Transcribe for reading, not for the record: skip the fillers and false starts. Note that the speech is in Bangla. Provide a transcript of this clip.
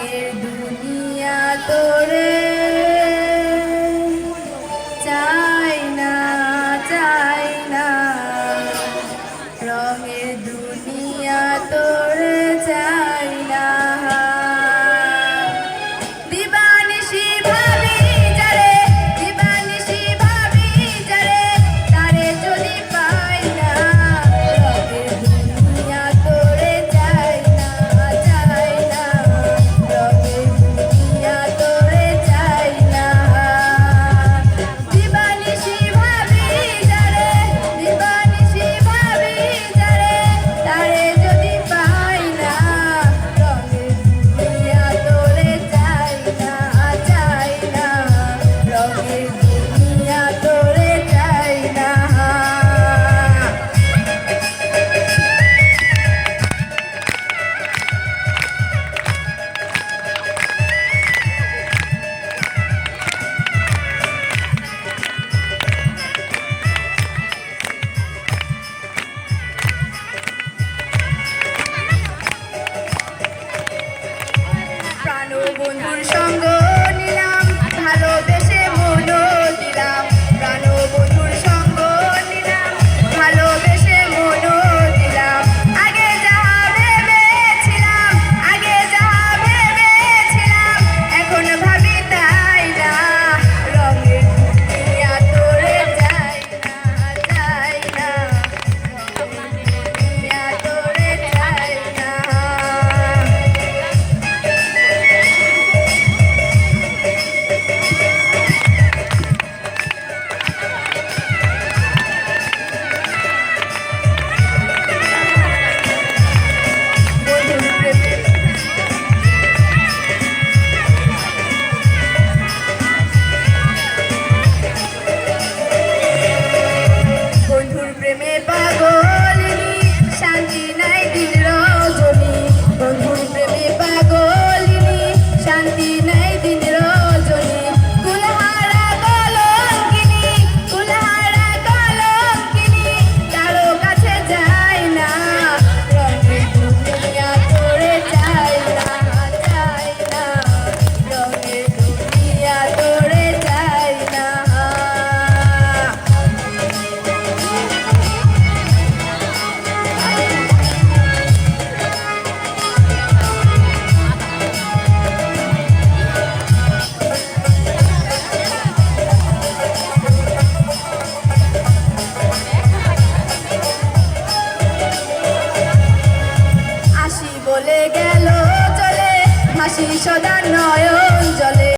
রঙের দুনিয়া তোরে চাই না, চাই না, রঙের দুনিয়া তোরে চাই না। দিবানিশি ভাবি যারে, দিবানিশি ভাবি যারে, তারে যদি পাই না, রঙের দুনিয়া তোরে চাই না, চাই না, রঙের দুনিয়া তোরে চাই না। দিবানিশি ভাবি যারে, দিবানিশি ভাবি যারে, তারে যদি পাই না, রঙের দুনিয়া তোরে চাই না, চাই না, রঙের দুনিয়া তোরে চাই না। প্রাণবন্ধুর সঙ্গ নিলাম, ভালোবেসে মনও দিলাম। প্রাণবন্ধুর সঙ্গ নিলাম, ভালোবেসে মনও দিলাম। আগে যাহা ভেবেছিলাম, আগে যাহা ভেবেছিলাম, এখন ভাবি তাই না, রঙের দুনিয়া তোরে চাই না, চাই না, রঙের দুনিয়া তোরে চাই না। বন্ধুর প্রেমে পাগলিনী, শান্তি নাই দিন রজনী। বন্ধুর প্রেমে পাগলিনী, শান্তি নাই দিন রজনী। কুলহারা কলঙ্কিনী, কুলহারা কলঙ্কিনী, কারো কাছে যায় না, রঙের দুনিয়া তোরে চাই না, চাই না, রঙের দুনিয়া তোরে চাই না। আসি বলে গেল চলে, হাসি সদা নয়ন জলে।